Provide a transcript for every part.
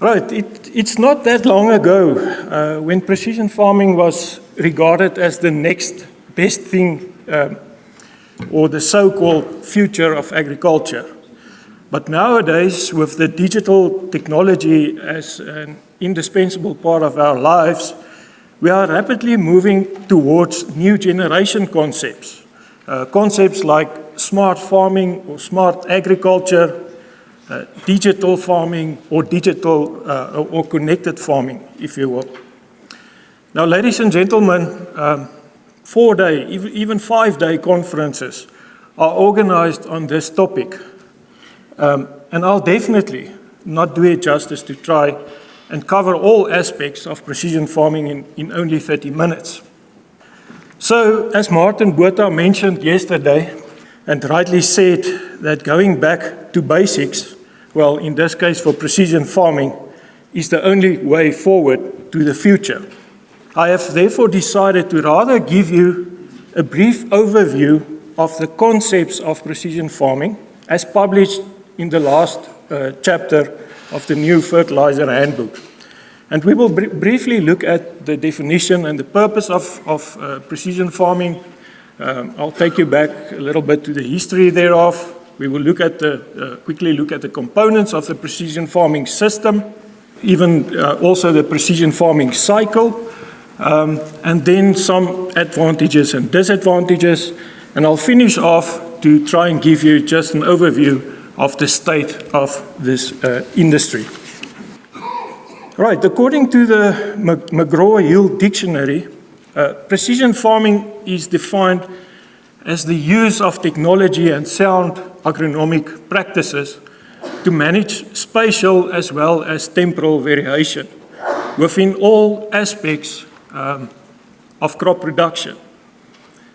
Right, it's not that long ago when precision farming was regarded as the next best thing or the so-called future of agriculture. But nowadays, with the digital technology as an indispensable part of our lives, we are rapidly moving towards new generation concepts. Concepts like smart farming or smart agriculture, digital farming or digital or connected farming, if you will. Now, ladies and gentlemen, 4-day, even 5-day conferences are organized on this topic. And I'll definitely not do it justice to try and cover all aspects of precision farming in only 30 minutes. So, as Martin Botha mentioned yesterday, and rightly said that going back to basics, well, in this case for precision farming, is the only way forward to the future. I have therefore decided to rather give you a brief overview of the concepts of precision farming as published in the last chapter of the new fertilizer handbook. And we will briefly look at the definition and the purpose of precision farming. I'll take you back a little bit to the history thereof. We will look at quickly look at the components of the precision farming system, even also the precision farming cycle, and then some advantages and disadvantages. And I'll finish off to try and give you just an overview of the state of this industry. Right, according to the McGraw-Hill Dictionary, precision farming is defined as the use of technology and sound agronomic practices to manage spatial as well as temporal variation within all aspects of crop production,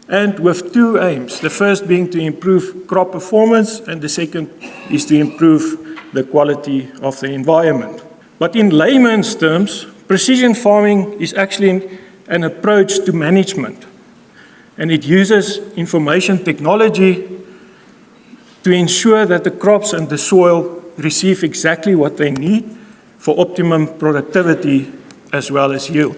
and with two aims. The first being to improve crop performance, and the second is to improve the quality of the environment. But in layman's terms, precision farming is actually an approach to management, and it uses information technology to ensure that the crops and the soil receive exactly what they need for optimum productivity as well as yield.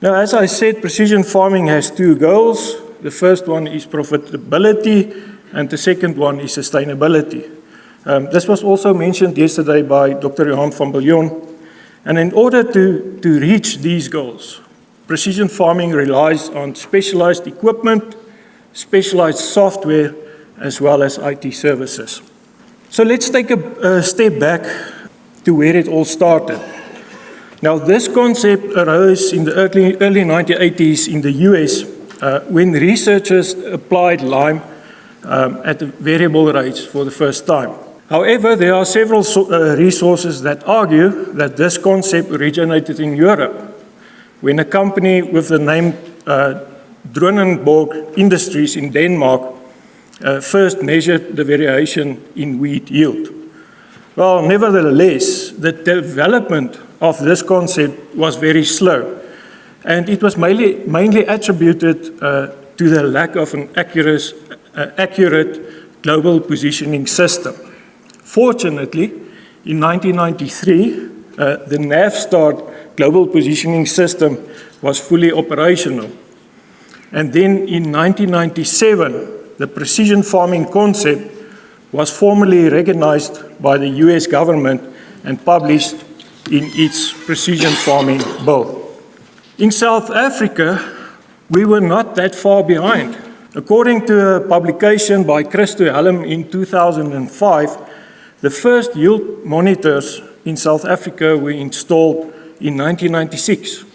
Now, as I said, precision farming has two goals. The first one is profitability, and the second one is sustainability. This was also mentioned yesterday by Dr. Johan van Biljon. And in order to reach these goals, precision farming relies on specialized equipment, specialized software, as well as IT services. So let's take a step back to where it all started. Now, this concept arose in the early 1980s in the US when researchers applied lime at the variable rates for the first time. However, there are several resources that argue that this concept originated in Europe, when a company with the name Dronenborg Industries in Denmark first measured the variation in wheat yield. Well, nevertheless, the development of this concept was very slow, and it was mainly attributed to the lack of an accurate global positioning system. Fortunately, in 1993, the NAVSTAR global positioning system was fully operational. And then in 1997, the precision farming concept was formally recognized by the US government and published in its precision farming bill. In South Africa, we were not that far behind. According to a publication by Christo Helm in 2005, the first yield monitors in South Africa were installed in 1996.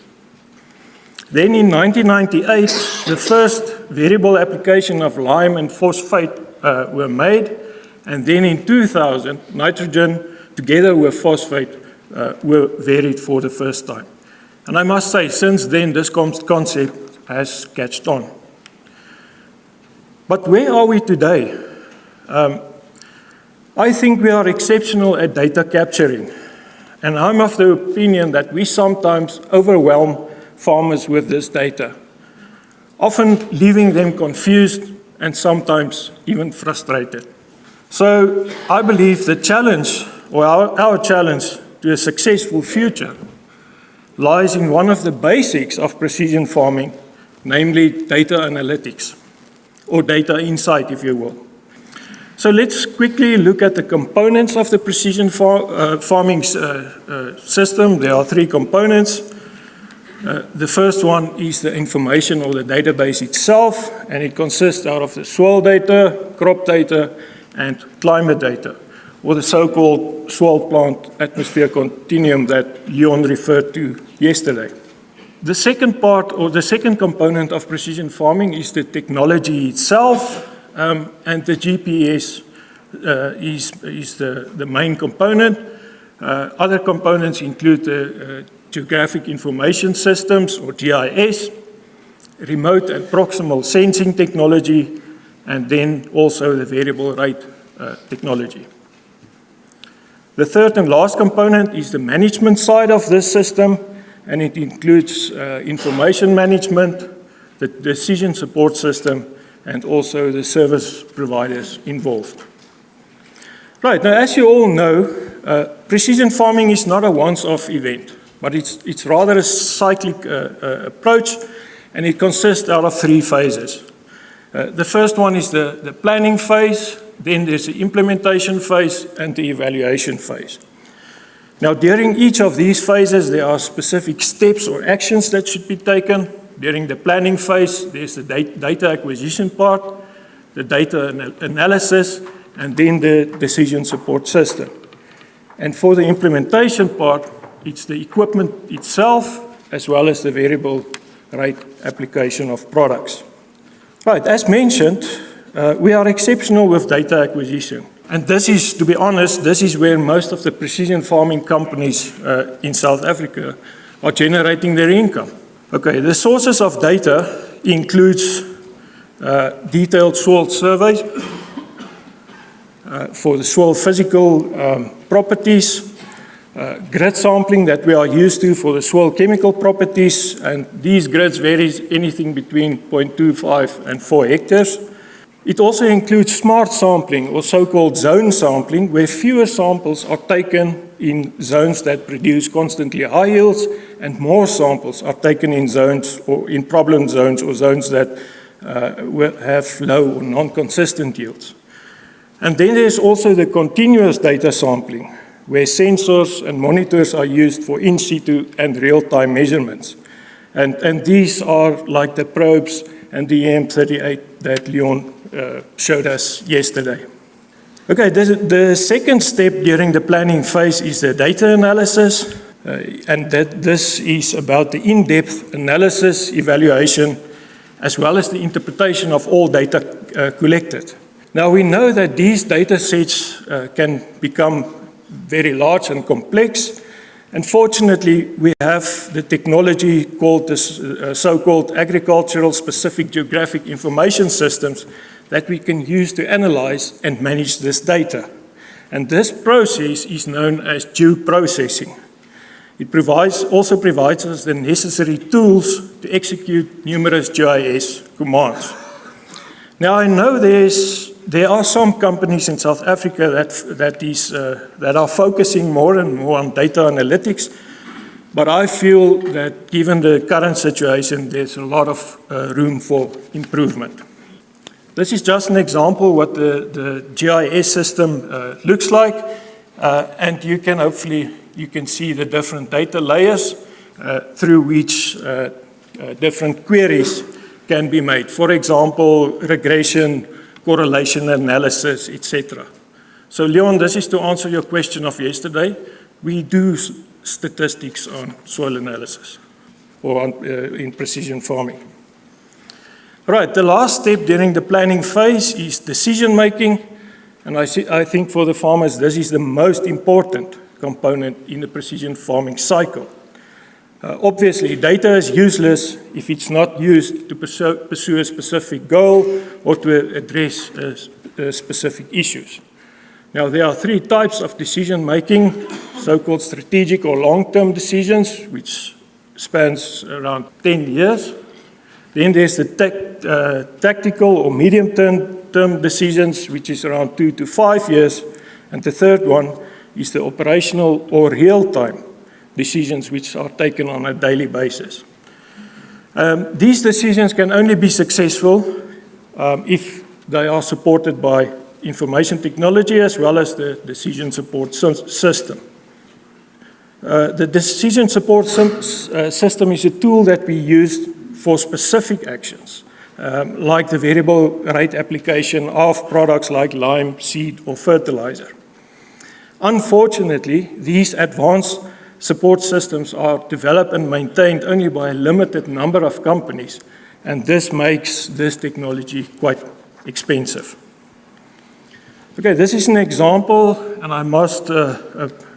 Then in 1998, the first variable application of lime and phosphate were made, and then in 2000, nitrogen together with phosphate were varied for the first time. And I must say, since then, this concept has catched on. But where are we today? I think we are exceptional at data capturing, and I'm of the opinion that we sometimes overwhelm farmers with this data, often leaving them confused and sometimes even frustrated. So I believe the challenge, or our challenge to a successful future lies in one of the basics of precision farming, namely data analytics, or data insight, if you will. So let's quickly look at the components of the precision farming system. There are three components. The first one is the information or the database itself, and it consists out of the soil data, crop data, and climate data, or the so-called soil plant atmosphere continuum that Leon referred to yesterday. The second part, or the second component of precision farming, is the technology itself, and the GPS is the main component. Other components include the geographic information systems, or GIS, remote and proximal sensing technology, and then also the variable rate technology. The third and last component is the management side of this system, and it includes information management, the decision support system, and also the service providers involved. Right, now as you all know, precision farming is not a once-off event, but it's rather a cyclic approach, and it consists out of three phases. The first one is the planning phase, then there's the implementation phase, and the evaluation phase. Now, during each of these phases, there are specific steps or actions that should be taken. During the planning phase, there's the data acquisition part, the data analysis, and then the decision support system. And for the implementation part, it's the equipment itself, as well as the variable rate application of products. Right, as mentioned, we are exceptional with data acquisition. And this is, to be honest, this is where most of the precision farming companies in South Africa are generating their income. Okay, the sources of data includes detailed soil surveys for the soil physical properties, grid sampling that we are used to for the soil chemical properties, and these grids varies anything between 0.25 and 4 hectares. It also includes smart sampling, or so-called zone sampling, where fewer samples are taken in zones that produce constantly high yields, and more samples are taken in zones or in problem zones or zones that have low or non-consistent yields. And then there's also the continuous data sampling, where sensors and monitors are used for in situ and real-time measurements. And these are like the probes and the EM38 that Leon showed us yesterday. Okay, the second step during the planning phase is the data analysis, and this is about the in-depth analysis, evaluation, as well as the interpretation of all data collected. Now, we know that these data sets can become very large and complex, and fortunately, we have the technology called the so-called agricultural specific geographic information systems that we can use to analyze and manage this data. And this process is known as geoprocessing. It also provides us the necessary tools to execute numerous GIS commands. Now, I know there are some companies in South Africa that are focusing more and more on data analytics, but I feel that given the current situation, there's a lot of room for improvement. This is just an example what the GIS system looks like, and you can see the different data layers through which different queries can be made. For example, regression, correlation analysis, etc. So Leon, this is to answer your question of yesterday. We do statistics on soil analysis or in precision farming. Right, the last step during the planning phase is decision making, and I think for the farmers this is the most important component in the precision farming cycle. Obviously, data is useless if it's not used to pursue a specific goal or to address specific issues. Now, there are three types of decision making, so-called strategic or long-term decisions, which spans around 10 years. Then there's the tactical or medium-term decisions, which is around 2 to 5 years. And the third one is the operational or real-time decisions which are taken on a daily basis. These decisions can only be successful if they are supported by information technology as well as the decision support system. The decision support system is a tool that we use for specific actions, like the variable rate application of products like lime, seed, or fertilizer. Unfortunately, these advanced support systems are developed and maintained only by a limited number of companies, and this makes this technology quite expensive. Okay, this is an example, and I must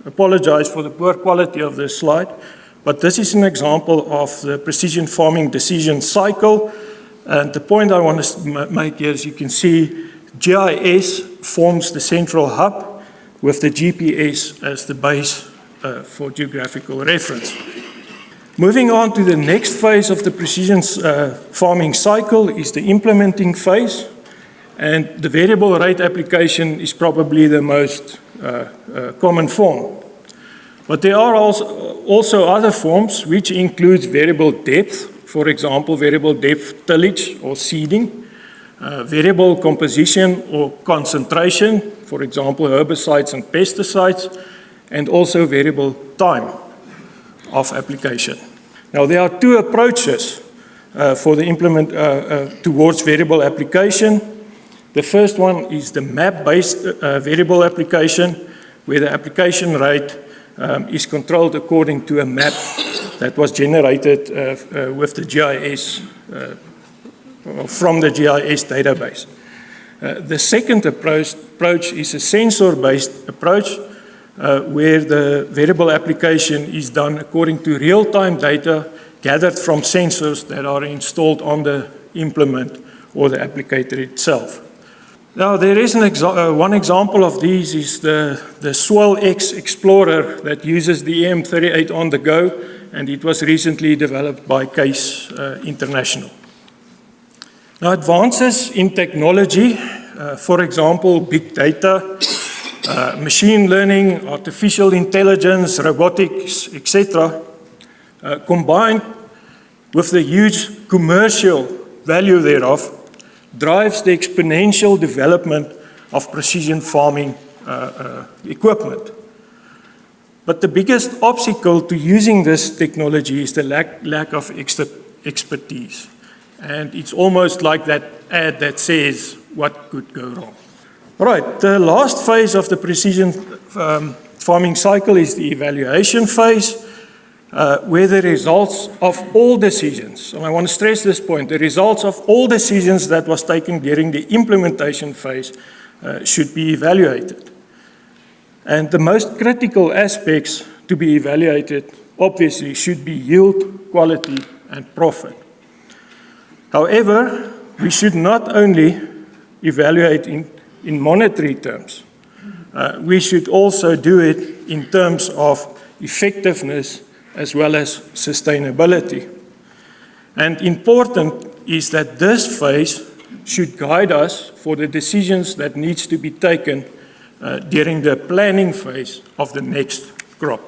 apologize for the poor quality of this slide, but this is an example of the precision farming decision cycle. And the point I want to make here is you can see GIS forms the central hub with the GPS as the base for geographical reference. Moving on to the next phase of the precision farming cycle is the implementing phase. And the variable rate application is probably the most common form. But there are also other forms which include variable depth, for example, variable depth tillage or seeding, variable composition or concentration, for example, herbicides and pesticides, and also variable time of application. Now, there are two approaches for the towards variable application. The first one is the map-based variable application, where the application rate is controlled according to a map that was generated with the GIS, from the GIS database. The second approach is a sensor-based approach, where the variable application is done according to real-time data gathered from sensors that are installed on the implement or the applicator itself. Now, there is one example of these is the SwellX Explorer that uses the EM38 on the go, and it was recently developed by Case International. Now, advances in technology, for example, big data, machine learning, artificial intelligence, robotics, etc., combined with the huge commercial value thereof, drives the exponential development of precision farming equipment. But the biggest obstacle to using this technology is the lack of expertise. And it's almost like that ad that says, what could go wrong? All right, the last phase of the precision farming cycle is the evaluation phase, where the results of all decisions, and I want to stress this point, the results of all decisions that was taken during the implementation phase should be evaluated. And the most critical aspects to be evaluated, obviously, should be yield, quality, and profit. However, we should not only evaluate in monetary terms, we should also do it in terms of effectiveness as well as sustainability. And important is that this phase should guide us for the decisions that needs to be taken during the planning phase of the next crop.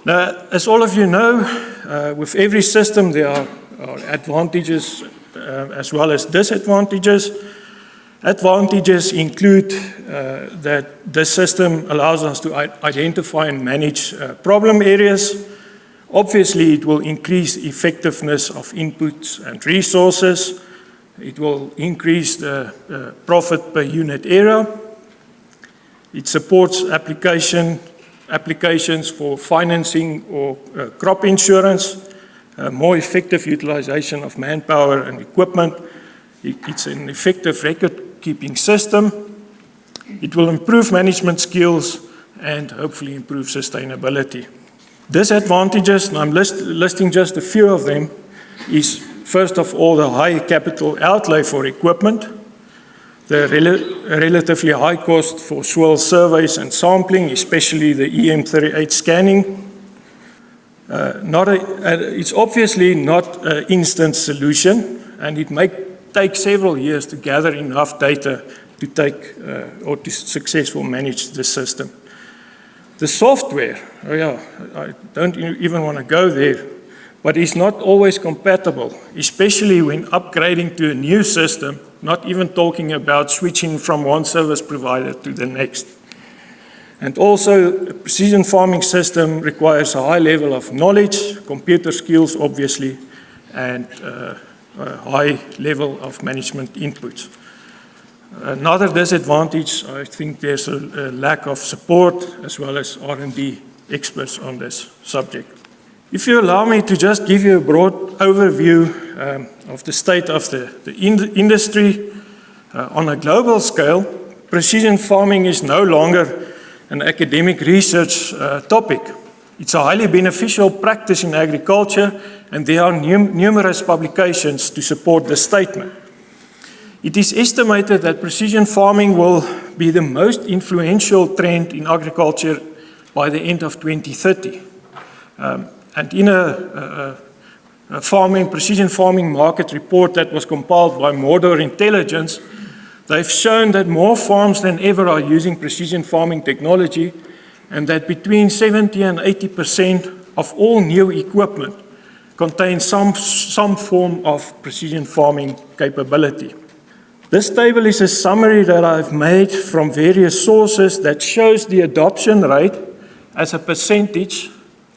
Now, as all of you know, with every system there are advantages as well as disadvantages. Advantages include that this system allows us to identify and manage problem areas. Obviously, it will increase effectiveness of inputs and resources. It will increase the profit per unit area. It supports applications for financing or crop insurance, more effective utilization of manpower and equipment. It's an effective record-keeping system. It will improve management skills and hopefully improve sustainability. Disadvantages, and I'm listing just a few of them, is first of all the high capital outlay for equipment, the relatively high cost for soil surveys and sampling, especially the EM38 scanning. It's obviously not an instant solution, and it may take several years to gather enough data to take or to successfully manage the system. The software, oh yeah, I don't even want to go there, but it's not always compatible, especially when upgrading to a new system, not even talking about switching from one service provider to the next. And also, a precision farming system requires a high level of knowledge, computer skills, obviously, and a high level of management inputs. Another disadvantage, I think there's a lack of support as well as R&D experts on this subject. If you allow me to just give you a broad overview of the state of the industry on a global scale, precision farming is no longer an academic research topic. It's a highly beneficial practice in agriculture, and there are numerous publications to support this statement. It is estimated that precision farming will be the most influential trend in agriculture by the end of 2030. And in a precision farming market report that was compiled by Mordor Intelligence, they've shown that more farms than ever are using precision farming technology, and that between 70 and 80% of all new equipment contains some form of precision farming capability. This table is a summary that I've made from various sources that shows the adoption rate as a percentage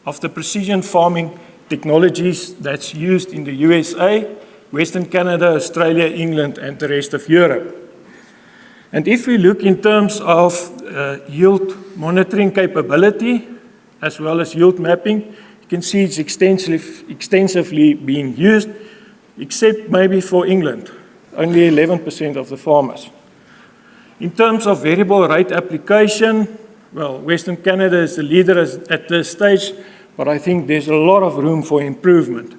of the precision farming technologies that's used in the USA, Western Canada, Australia, England, and the rest of Europe. And if we look in terms of yield monitoring capability, as well as yield mapping, you can see it's extensively being used, except maybe for England. Only 11% of the farmers. In terms of variable rate application, well, Western Canada is the leader at this stage, but I think there's a lot of room for improvement.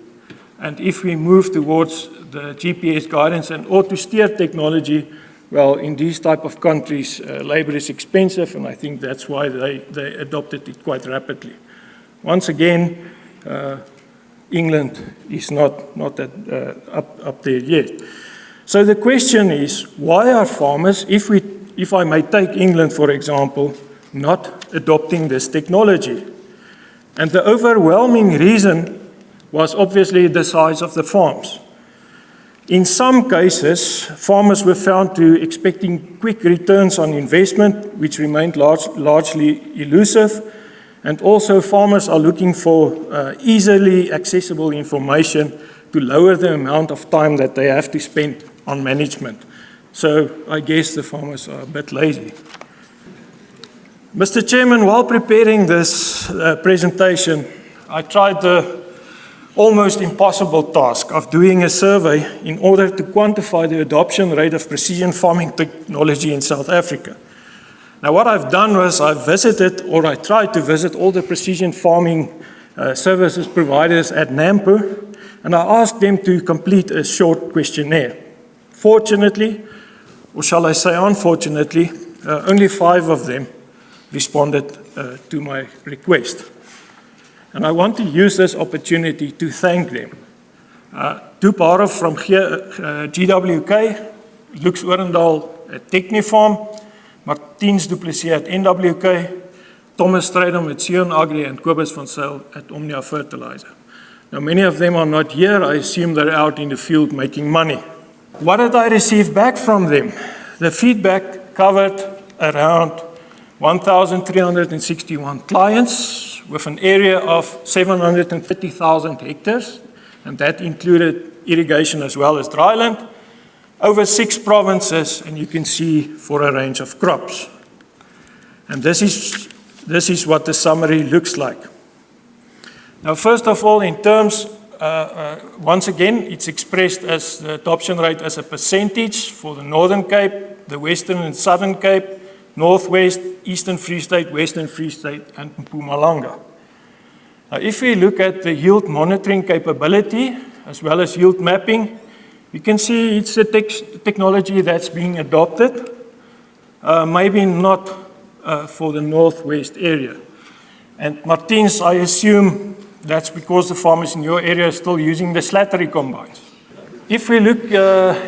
And if we move towards the GPS guidance and auto-steer technology, well, in these type of countries, labor is expensive, and I think that's why they adopted it quite rapidly. Once again, England is not up there yet. So the question is, why are farmers, if I may take England for example, not adopting this technology? And the overwhelming reason was obviously the size of the farms. In some cases, farmers were found to expecting quick returns on investment, which remained largely elusive, and also farmers are looking for easily accessible information to lower the amount of time that they have to spend on management. So I guess the farmers are a bit lazy. Mr. Chairman, while preparing this presentation, I tried the almost impossible task of doing a survey in order to quantify the adoption rate of precision farming technology in South Africa. Now what I've done was I tried to visit all the precision farming services providers at NAMPO, and I asked them to complete a short questionnaire. Fortunately, or shall I say unfortunately, only 5 of them responded to my request. And I want to use this opportunity to thank them. Doop Harov from GWK, Lux Orendal at Technifarm, Martiens du Plessis at NWK, Thomas Strydom at Sion Agri, and Kobus van Zyl at Omnia Fertilizer. Now many of them are not here. I assume they're out in the field making money. What did I receive back from them? The feedback covered around 1,361 clients with an area of 730,000 hectares, and that included irrigation as well as dryland, over 6 provinces, and you can see for a range of crops. And this is what the summary looks like. Now, first of all, in terms, once again, it's expressed as the adoption rate as a percentage for the Northern Cape, the Western and Southern Cape, Northwest, Eastern Free State, Western Free State, and Mpumalanga. Now, if we look at the yield monitoring capability, as well as yield mapping, you can see it's a technology that's being adopted, maybe not for the Northwest area. And Martiens, I assume that's because the farmers in your area are still using the slattery combines. If we look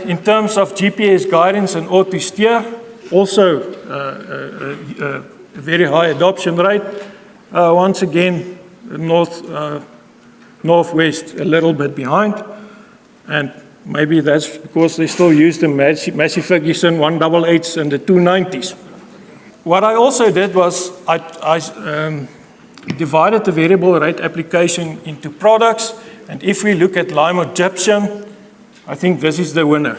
in terms of GPS guidance and auto-steer, also a very high adoption rate, Once again, northwest a little bit behind, and maybe that's because they still use the Massey Ferguson 188s and the 290s. What I also did was I divided the variable rate application into products, and if we look at lime or gypsum, I think this is the winner.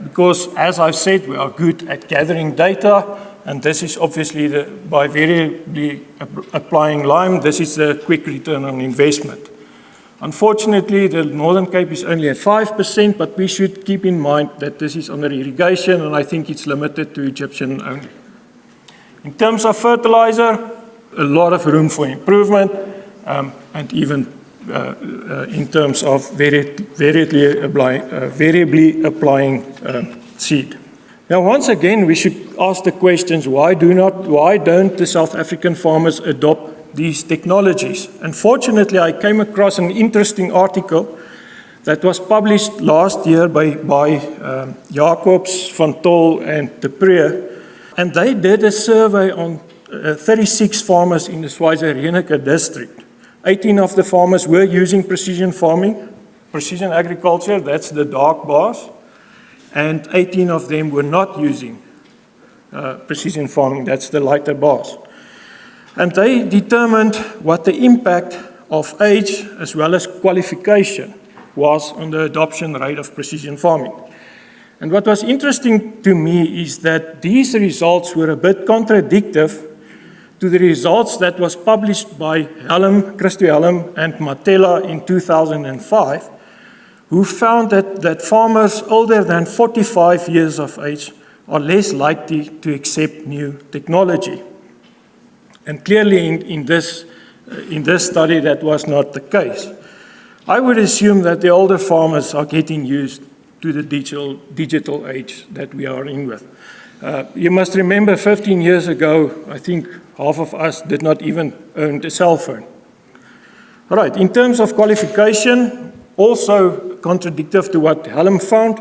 Because, as I've said, we are good at gathering data, and this is obviously, by variably applying lime, this is the quick return on investment. Unfortunately, the Northern Cape is only at 5%, but we should keep in mind that this is under irrigation, and I think it's limited to gypsum only. In terms of fertilizer, a lot of room for improvement, and even in terms of variably applying seed. Now, once again, we should ask the questions, why don't the South African farmers adopt these technologies? Unfortunately, I came across an interesting article that was published last year by Jacobs, Van Tol, and De Pre, and they did a survey on 36 farmers in the Schweizer-Reneke district. 18 of the farmers were using precision farming, precision agriculture, that's the dark bars, and 18 of them were not using precision farming, that's the lighter bars. And they determined what the impact of age as well as qualification was on the adoption rate of precision farming. And what was interesting to me is that these results were a bit contradictory to the results that was published by Christo Helm and Matella in 2005, who found that farmers older than 45 years of age are less likely to accept new technology. And clearly in this study, that was not the case. I would assume that the older farmers are getting used to the digital age that we are in with. You must remember 15 years ago, I think half of us did not even own a cell phone. All right, in terms of qualification, also contradictory to what Helm found,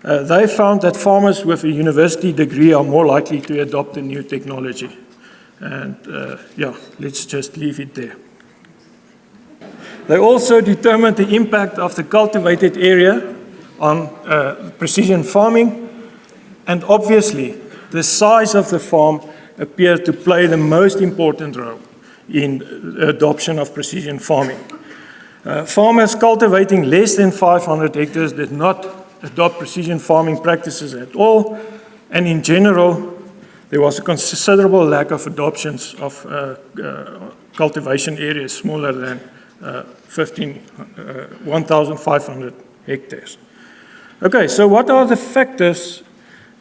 they found that farmers with a university degree are more likely to adopt the new technology. And yeah, let's just leave it there. They also determined the impact of the cultivated area on precision farming, and obviously the size of the farm appeared to play the most important role in adoption of precision farming. Farmers cultivating less than 500 hectares did not adopt precision farming practices at all, and in general, there was a considerable lack of adoptions of cultivation areas smaller than 1,500 hectares. Okay, so what are the factors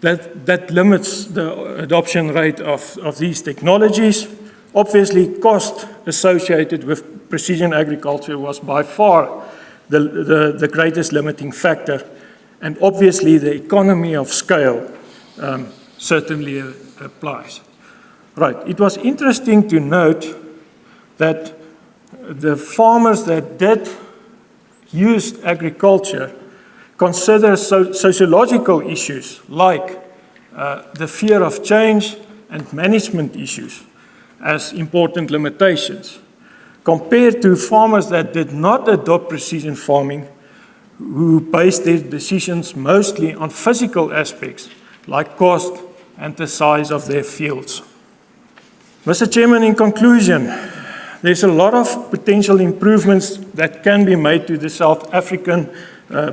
that limits the adoption rate of these technologies? Obviously, cost associated with precision agriculture was by far the greatest limiting factor, and obviously the economy of scale certainly applies. Right, it was interesting to note that the farmers that did use agriculture consider sociological issues like the fear of change and management issues as important limitations, compared to farmers that did not adopt precision farming, who based their decisions mostly on physical aspects like cost and the size of their fields. Mr. Chairman, in conclusion, there's a lot of potential improvements that can be made to the South African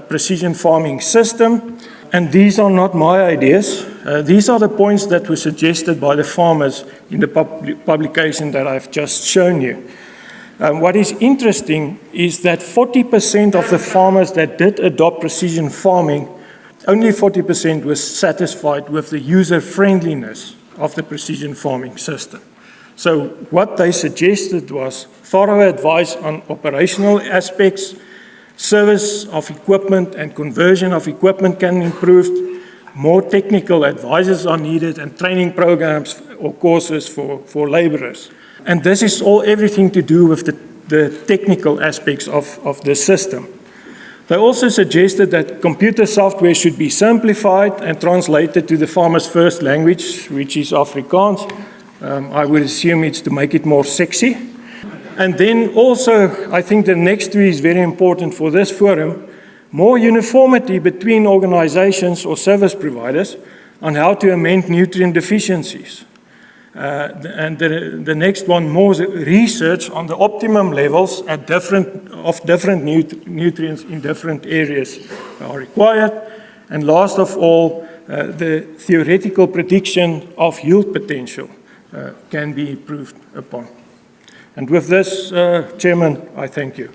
precision farming system, and these are not my ideas. These are the points that were suggested by the farmers in the publication that I've just shown you. What is interesting is that 40% of the farmers that did adopt precision farming, only 40% were satisfied with the user-friendliness of the precision farming system. So what they suggested was thorough advice on operational aspects, service of equipment and conversion of equipment can be improved, more technical advisors are needed, and training programs or courses for laborers. And this is everything to do with the technical aspects of the system. They also suggested that computer software should be simplified and translated to the farmer's first language, which is Afrikaans, I would assume it's to make it more sexy. And then also, I think the next two is very important for this forum, more uniformity between organizations or service providers on how to amend nutrient deficiencies. And the next one, more research on the optimum levels at different nutrients in different areas are required. And last of all, the theoretical prediction of yield potential can be improved upon. And with this, Chairman, I thank you.